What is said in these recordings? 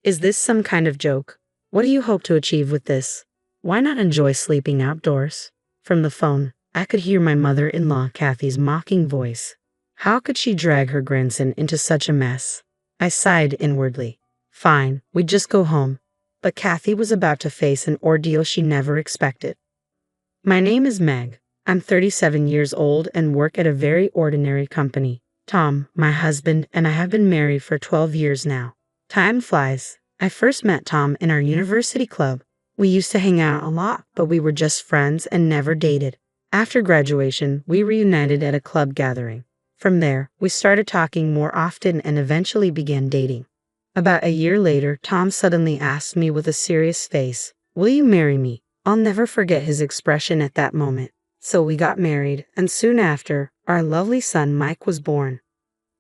Is this some kind of joke? What do you hope to achieve with this? Why not enjoy sleeping outdoors? From the phone, I could hear my mother-in-law Kathy's mocking voice. How could she drag her grandson into such a mess? I sighed inwardly. Fine, we'd just go home. But Kathy was about to face an ordeal she never expected. My name is Meg. I'm 37 years old and work at a very ordinary company. Tom, my husband, and I have been married for 12 years now. Time flies. I first met Tom in our university club. We used to hang out a lot, but we were just friends and never dated. After graduation, we reunited at a club gathering. From there, we started talking more often and eventually began dating. About a year later, Tom suddenly asked me with a serious face, "Will you marry me?" I'll never forget his expression at that moment. So we got married, and soon after, our lovely son Mike was born.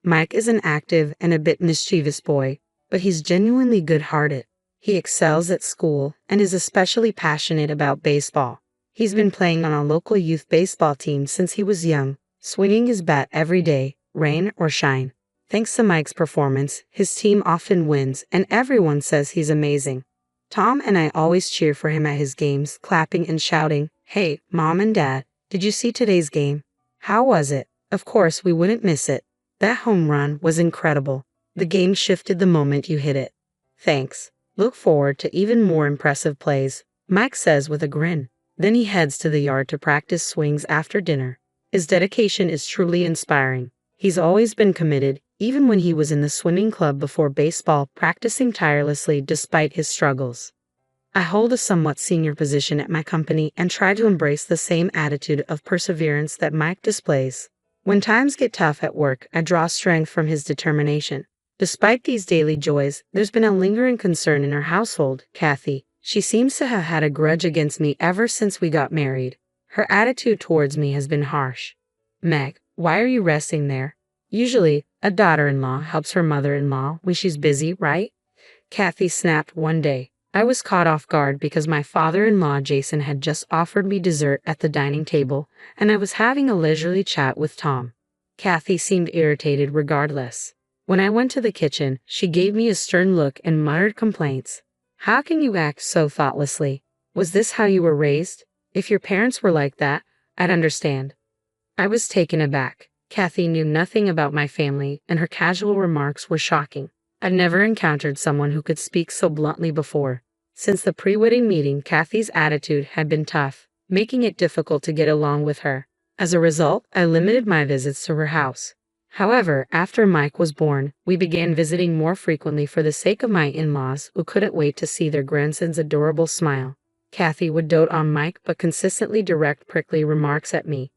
Mike is an active and a bit mischievous boy, but he's genuinely good-hearted. He excels at school and is especially passionate about baseball. He's been playing on a local youth baseball team since he was young, swinging his bat every day, rain or shine. Thanks to Mike's performance, his team often wins, and everyone says he's amazing. Tom and I always cheer for him at his games, clapping and shouting, "Hey, Mom and Dad, did you see today's game? How was it?" Of course, we wouldn't miss it. That home run was incredible. The game shifted the moment you hit it. Thanks. Look forward to even more impressive plays, Mike says with a grin. Then he heads to the yard to practice swings after dinner. His dedication is truly inspiring. He's always been committed, even when he was in the swimming club before baseball, practicing tirelessly despite his struggles. I hold a somewhat senior position at my company and try to embrace the same attitude of perseverance that Mike displays. When times get tough at work, I draw strength from his determination. Despite these daily joys, there's been a lingering concern in our household, Kathy. She seems to have had a grudge against me ever since we got married. Her attitude towards me has been harsh. Meg, why are you resting there? Usually, a daughter-in-law helps her mother-in-law when she's busy, right? Kathy snapped one day. I was caught off guard because my father-in-law Jason had just offered me dessert at the dining table, and I was having a leisurely chat with Tom. Kathy seemed irritated regardless. When I went to the kitchen, she gave me a stern look and muttered complaints. How can you act so thoughtlessly? Was this how you were raised? If your parents were like that, I'd understand. I was taken aback. Kathy knew nothing about my family, and her casual remarks were shocking. I'd never encountered someone who could speak so bluntly before. Since the pre-wedding meeting, Kathy's attitude had been tough, making it difficult to get along with her. As a result, I limited my visits to her house. However, after Mike was born, we began visiting more frequently for the sake of my in-laws, who couldn't wait to see their grandson's adorable smile. Kathy would dote on Mike but consistently direct prickly remarks at me.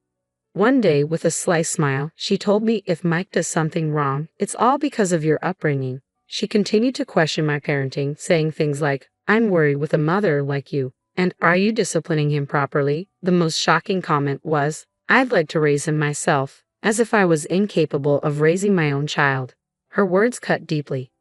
One day, with a sly smile, she told me if Mike does something wrong, it's all because of your upbringing. She continued to question my parenting, saying things like, "I'm worried with a mother like you," and "Are you disciplining him properly?" The most shocking comment was, "I'd like to raise him myself," as if I was incapable of raising my own child. Her words cut deeply.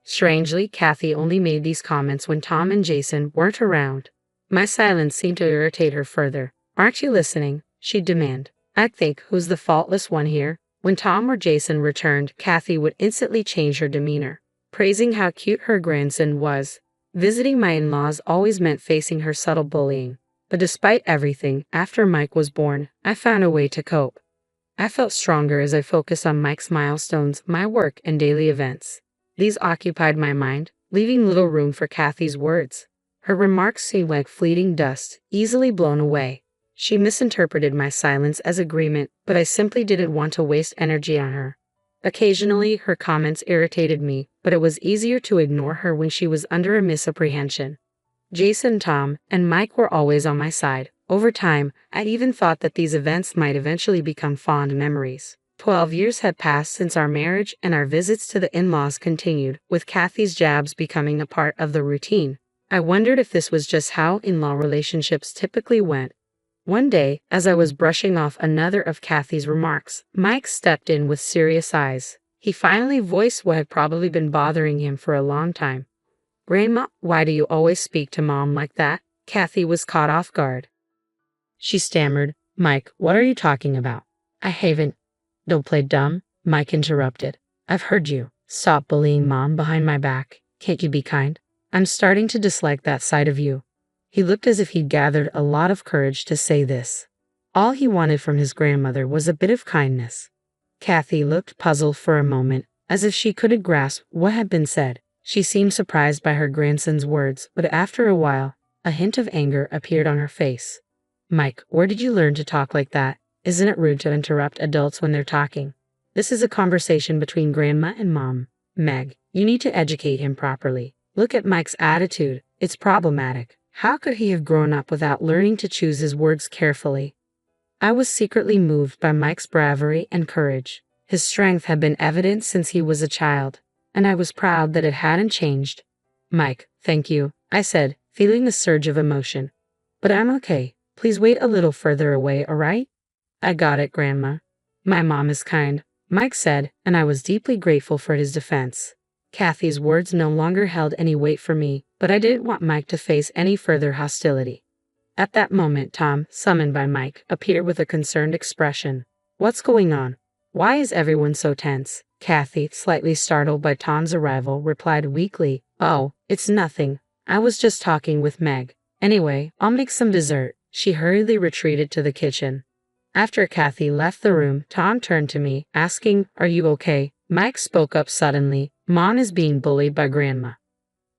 Strangely, Kathy only made these comments when Tom and Jason weren't around. My silence seemed to irritate her further. "Aren't you listening?" she'd demand. I'd think, who's the faultless one here? When Tom or Jason returned, Kathy would instantly change her demeanor, praising how cute her grandson was. Visiting my in-laws always meant facing her subtle bullying. But despite everything, after Mike was born, I found a way to cope. I felt stronger as I focused on Mike's milestones, my work, and daily events. These occupied my mind, leaving little room for Kathy's words. Her remarks seemed like fleeting dust, easily blown away. She misinterpreted my silence as agreement, but I simply didn't want to waste energy on her. Occasionally, her comments irritated me, but it was easier to ignore her when she was under a misapprehension. Jason, Tom, and Mike were always on my side. Over time, I'd even thought that these events might eventually become fond memories. 12 years had passed since our marriage, and our visits to the in-laws continued, with Kathy's jabs becoming a part of the routine. I wondered if this was just how in-law relationships typically went. One day, as I was brushing off another of Kathy's remarks, Mike stepped in with serious eyes. He finally voiced what had probably been bothering him for a long time. "Grandma, why do you always speak to Mom like that?" Kathy was caught off guard. She stammered, "Mike, what are you talking about?" "I haven't." "Don't play dumb," Mike interrupted. "I've heard you. Stop bullying Mom behind my back. Can't you be kind? I'm starting to dislike that side of you. He looked as if he'd gathered a lot of courage to say this. All he wanted from his grandmother was a bit of kindness. Kathy looked puzzled for a moment, as if she couldn't grasp what had been said. She seemed surprised by her grandson's words, but after a while, a hint of anger appeared on her face. Mike, where did you learn to talk like that? Isn't it rude to interrupt adults when they're talking? This is a conversation between Grandma and Mom. Meg, you need to educate him properly. Look at Mike's attitude. It's problematic. How could he have grown up without learning to choose his words carefully? I was secretly moved by Mike's bravery and courage. His strength had been evident since he was a child, and I was proud that it hadn't changed. Mike, thank you, I said, feeling the surge of emotion. But I'm okay. Please wait a little further away, all right? I got it, Grandma. My mom is kind, Mike said, and I was deeply grateful for his defense. Kathy's words no longer held any weight for me, but I didn't want Mike to face any further hostility. At that moment, Tom, summoned by Mike, appeared with a concerned expression. What's going on? Why is everyone so tense? Kathy, slightly startled by Tom's arrival, replied weakly, Oh, it's nothing. I was just talking with Meg. Anyway, I'll make some dessert. She hurriedly retreated to the kitchen. After Kathy left the room, Tom turned to me, asking, Are you okay? Mike spoke up suddenly. Mom is being bullied by Grandma.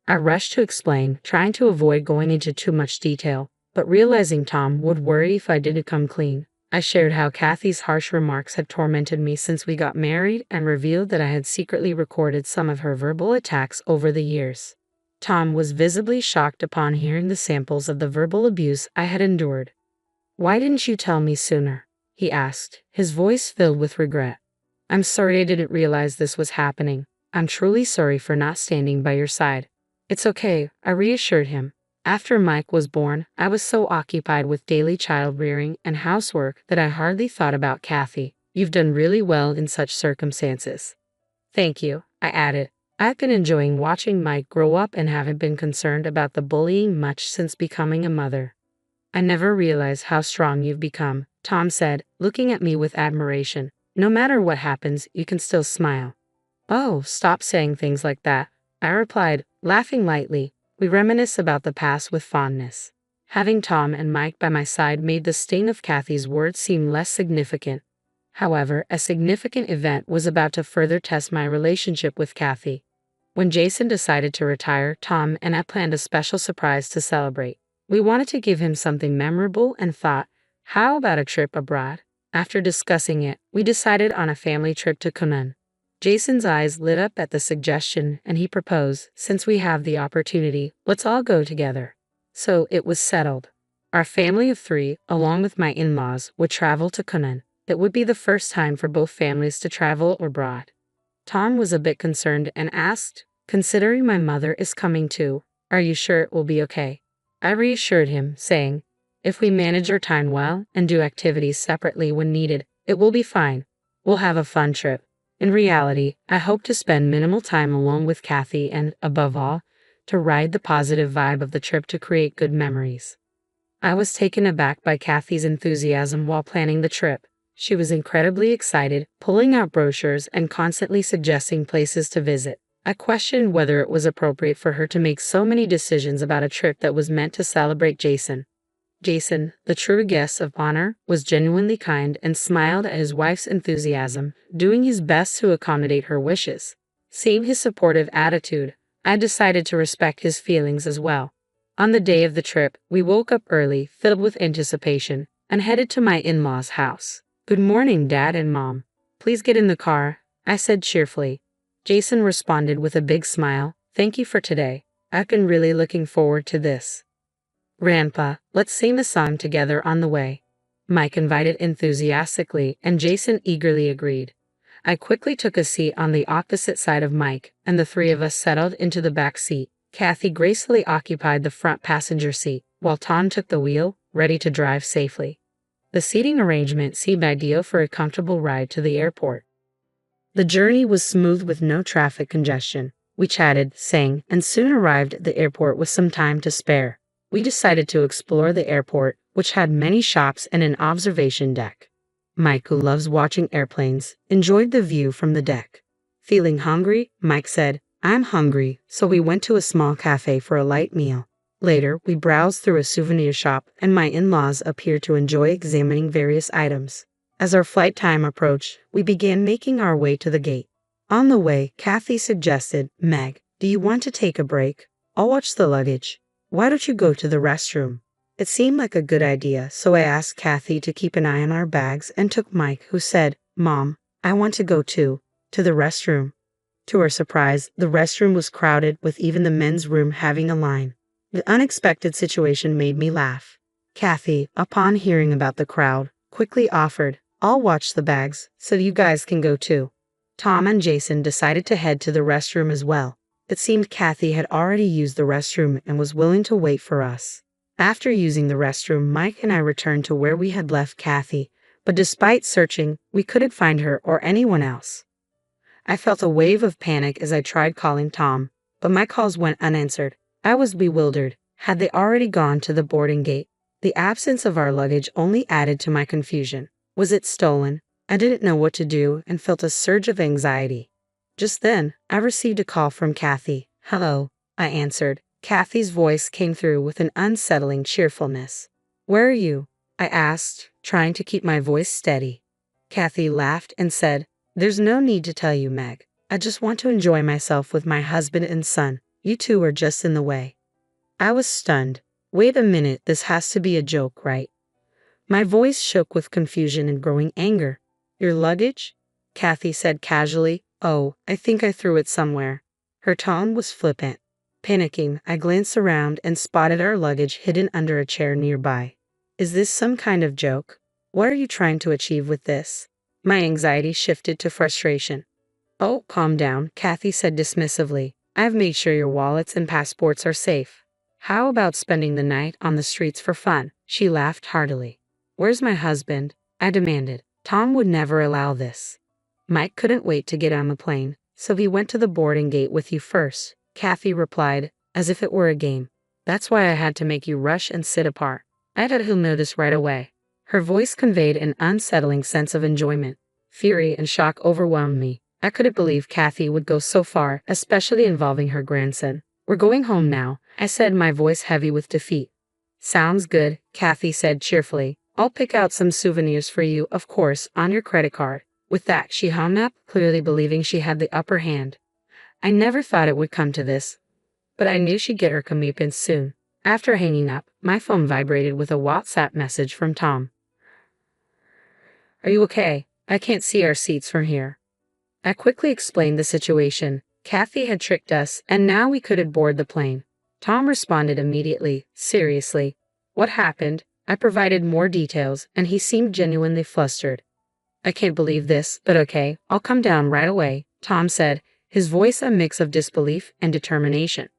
I rushed to explain, trying to avoid going into too much detail, but realizing Tom would worry if I didn't come clean. I shared how Kathy's harsh remarks had tormented me since we got married and revealed that I had secretly recorded some of her verbal attacks over the years. Tom was visibly shocked upon hearing the samples of the verbal abuse I had endured. Why didn't you tell me sooner? He asked, his voice filled with regret. I'm sorry I didn't realize this was happening. I'm truly sorry for not standing by your side. It's okay, I reassured him. After Mike was born, I was so occupied with daily child rearing and housework that I hardly thought about Kathy. You've done really well in such circumstances. Thank you, I added. I've been enjoying watching Mike grow up and haven't been concerned about the bullying much since becoming a mother. I never realized how strong you've become, Tom said, looking at me with admiration. No matter what happens, you can still smile. Oh, stop saying things like that, I replied, laughing lightly. We reminisce about the past with fondness. Having Tom and Mike by my side made the sting of Kathy's words seem less significant. However, a significant event was about to further test my relationship with Kathy. When Jason decided to retire, Tom and I planned a special surprise to celebrate. We wanted to give him something memorable and thought, how about a trip abroad? After discussing it, we decided on a family trip to Kunun. Jason's eyes lit up at the suggestion and he proposed, since we have the opportunity, let's all go together. So it was settled. Our family of 3, along with my in-laws, would travel to Kunun. It would be the first time for both families to travel abroad. Tom was a bit concerned and asked, considering my mother is coming too, are you sure it will be okay? I reassured him, saying, if we manage our time well and do activities separately when needed, it will be fine. We'll have a fun trip. In reality, I hope to spend minimal time alone with Kathy and, above all, to ride the positive vibe of the trip to create good memories. I was taken aback by Kathy's enthusiasm while planning the trip. She was incredibly excited, pulling out brochures and constantly suggesting places to visit. I questioned whether it was appropriate for her to make so many decisions about a trip that was meant to celebrate Jason. Jason, the true guest of honor, was genuinely kind and smiled at his wife's enthusiasm, doing his best to accommodate her wishes. Seeing his supportive attitude, I decided to respect his feelings as well. On the day of the trip, we woke up early, filled with anticipation, and headed to my in-laws' house. Good morning, Dad and Mom. Please get in the car, I said cheerfully. Jason responded with a big smile. Thank you for today. I've been really looking forward to this. Grandpa, let's sing a song together on the way. Mike invited enthusiastically, and Jason eagerly agreed. I quickly took a seat on the opposite side of Mike, and the 3 of us settled into the back seat. Kathy gracefully occupied the front passenger seat, while Tom took the wheel, ready to drive safely. The seating arrangement seemed ideal for a comfortable ride to the airport. The journey was smooth with no traffic congestion. We chatted, sang, and soon arrived at the airport with some time to spare. We decided to explore the airport, which had many shops and an observation deck. Mike, who loves watching airplanes, enjoyed the view from the deck. Feeling hungry, Mike said, I'm hungry, so we went to a small cafe for a light meal. Later, we browsed through a souvenir shop, and my in-laws appeared to enjoy examining various items. As our flight time approached, we began making our way to the gate. On the way, Kathy suggested, Meg, do you want to take a break? I'll watch the luggage. Why don't you go to the restroom? It seemed like a good idea, so I asked Kathy to keep an eye on our bags and took Mike, who said, Mom, I want to go too, to the restroom. To our surprise, the restroom was crowded, with even the men's room having a line. The unexpected situation made me laugh. Kathy, upon hearing about the crowd, quickly offered, I'll watch the bags, so you guys can go too. Tom and Jason decided to head to the restroom as well. It seemed Kathy had already used the restroom and was willing to wait for us. After using the restroom, Mike and I returned to where we had left Kathy, but despite searching, we couldn't find her or anyone else. I felt a wave of panic as I tried calling Tom, but my calls went unanswered. I was bewildered. Had they already gone to the boarding gate? The absence of our luggage only added to my confusion. Was it stolen? I didn't know what to do and felt a surge of anxiety. Just then, I received a call from Kathy. Hello, I answered. Kathy's voice came through with an unsettling cheerfulness. Where are you? I asked, trying to keep my voice steady. Kathy laughed and said, There's no need to tell you, Meg. I just want to enjoy myself with my husband and son. You two are just in the way. I was stunned. Wait a minute, this has to be a joke, right? My voice shook with confusion and growing anger. Your luggage? Kathy said casually. Oh, I think I threw it somewhere. Her tone was flippant. Panicking, I glanced around and spotted our luggage hidden under a chair nearby. Is this some kind of joke? What are you trying to achieve with this? My anxiety shifted to frustration. Oh, calm down, Kathy said dismissively. I've made sure your wallets and passports are safe. How about spending the night on the streets for fun? She laughed heartily. Where's my husband? I demanded. Tom would never allow this. Mike couldn't wait to get on the plane, so he went to the boarding gate with you first, Kathy replied, as if it were a game. That's why I had to make you rush and sit apart. I thought he'll notice right away. Her voice conveyed an unsettling sense of enjoyment. Fury and shock overwhelmed me. I couldn't believe Kathy would go so far, especially involving her grandson. We're going home now, I said, my voice heavy with defeat. Sounds good, Kathy said cheerfully. I'll pick out some souvenirs for you, of course, on your credit card. With that, she hung up, clearly believing she had the upper hand. I never thought it would come to this, but I knew she'd get her comeuppance soon. After hanging up, my phone vibrated with a WhatsApp message from Tom. Are you okay? I can't see our seats from here. I quickly explained the situation. Kathy had tricked us, and now we couldn't board the plane. Tom responded immediately, seriously. What happened? I provided more details, and he seemed genuinely flustered. I can't believe this, but okay, I'll come down right away, Tom said, his voice a mix of disbelief and determination.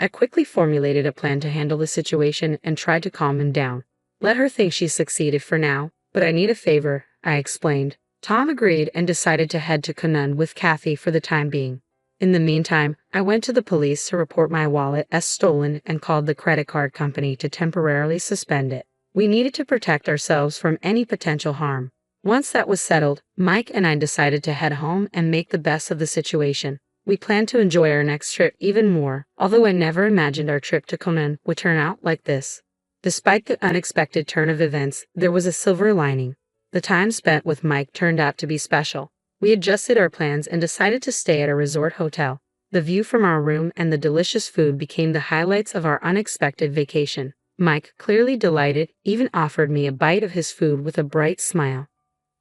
I quickly formulated a plan to handle the situation and tried to calm him down. Let her think she succeeded for now, but I need a favor, I explained. Tom agreed and decided to head to Canaan with Kathy for the time being. In the meantime, I went to the police to report my wallet as stolen and called the credit card company to temporarily suspend it. We needed to protect ourselves from any potential harm. Once that was settled, Mike and I decided to head home and make the best of the situation. We planned to enjoy our next trip even more, although I never imagined our trip to Canaan would turn out like this. Despite the unexpected turn of events, there was a silver lining. The time spent with Mike turned out to be special. We adjusted our plans and decided to stay at a resort hotel. The view from our room and the delicious food became the highlights of our unexpected vacation. Mike, clearly delighted, even offered me a bite of his food with a bright smile.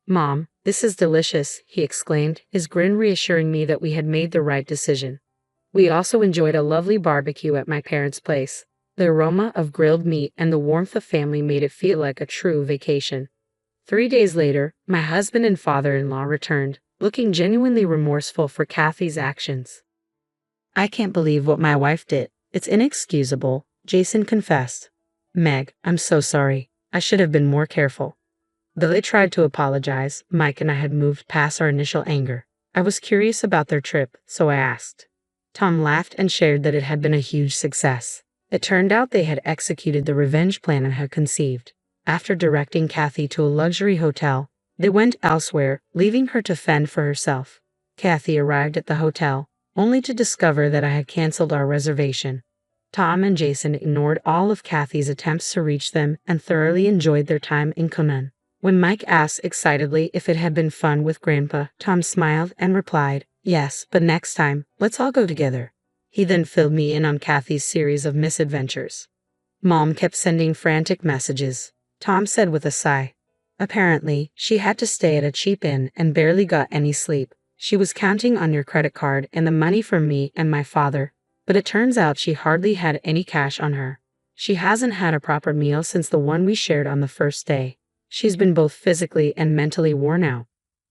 Mom, this is delicious, he exclaimed, his grin reassuring me that we had made the right decision. We also enjoyed a lovely barbecue at my parents' place. The aroma of grilled meat and the warmth of family made it feel like a true vacation. 3 days later, my husband and father-in-law returned, looking genuinely remorseful for Kathy's actions. I can't believe what my wife did. It's inexcusable, Jason confessed. Meg, I'm so sorry. I should have been more careful. Though they tried to apologize, Mike and I had moved past our initial anger. I was curious about their trip, so I asked. Tom laughed and shared that it had been a huge success. It turned out they had executed the revenge plan I had conceived. After directing Kathy to a luxury hotel, they went elsewhere, leaving her to fend for herself. Kathy arrived at the hotel, only to discover that I had canceled our reservation. Tom and Jason ignored all of Kathy's attempts to reach them and thoroughly enjoyed their time in Conan. When Mike asked excitedly if it had been fun with Grandpa, Tom smiled and replied, "Yes, but next time, let's all go together." He then filled me in on Kathy's series of misadventures. Mom kept sending frantic messages, Tom said with a sigh. Apparently, she had to stay at a cheap inn and barely got any sleep. She was counting on your credit card and the money from me and my father, but it turns out she hardly had any cash on her. She hasn't had a proper meal since the one we shared on the first day. She's been both physically and mentally worn out.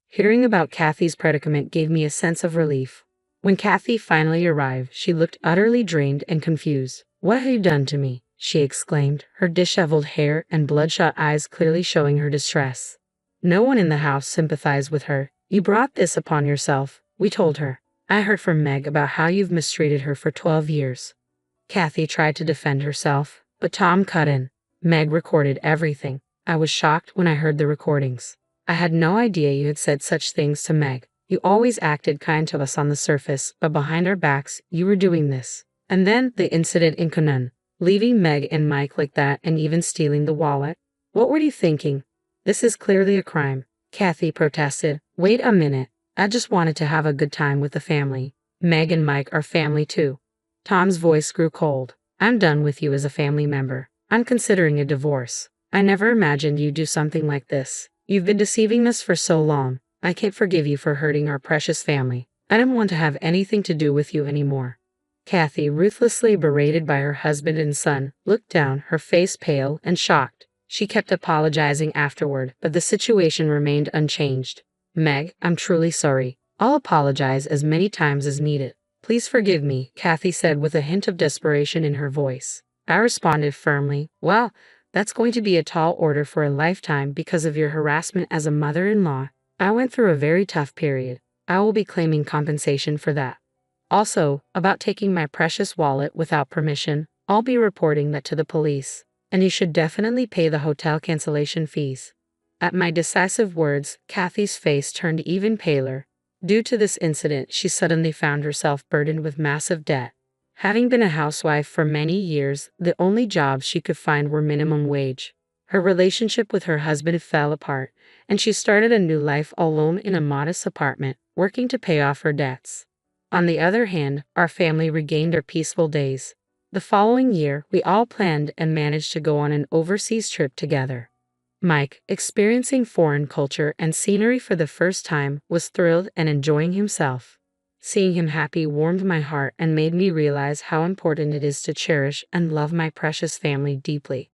Hearing about Kathy's predicament gave me a sense of relief. When Kathy finally arrived, she looked utterly drained and confused. "What have you done to me?" she exclaimed, her disheveled hair and bloodshot eyes clearly showing her distress. No one in the house sympathized with her. "You brought this upon yourself," we told her. "I heard from Meg about how you've mistreated her for 12 years. Kathy tried to defend herself, but Tom cut in. "Meg recorded everything. I was shocked when I heard the recordings. I had no idea you had said such things to Meg. You always acted kind to us on the surface, but behind our backs, you were doing this. And then the incident in Conan, leaving Meg and Mike like that and even stealing the wallet. What were you thinking? This is clearly a crime." Kathy protested. "Wait a minute. I just wanted to have a good time with the family. Meg and Mike are family too." Tom's voice grew cold. "I'm done with you as a family member. I'm considering a divorce. I never imagined you'd do something like this. You've been deceiving us for so long. I can't forgive you for hurting our precious family. I don't want to have anything to do with you anymore." Kathy, ruthlessly berated by her husband and son, looked down, her face pale and shocked. She kept apologizing afterward, but the situation remained unchanged. "Meg, I'm truly sorry. I'll apologize as many times as needed. Please forgive me," Kathy said with a hint of desperation in her voice. I responded firmly, "Well, that's going to be a tall order for a lifetime because of your harassment as a mother-in-law. I went through a very tough period. I will be claiming compensation for that. Also, about taking my precious wallet without permission, I'll be reporting that to the police. And you should definitely pay the hotel cancellation fees." At my decisive words, Kathy's face turned even paler. Due to this incident, she suddenly found herself burdened with massive debt. Having been a housewife for many years, the only jobs she could find were minimum wage. Her relationship with her husband fell apart, and she started a new life alone in a modest apartment, working to pay off her debts. On the other hand, our family regained our peaceful days. The following year, we all planned and managed to go on an overseas trip together. Mike, experiencing foreign culture and scenery for the first time, was thrilled and enjoying himself. Seeing him happy warmed my heart and made me realize how important it is to cherish and love my precious family deeply.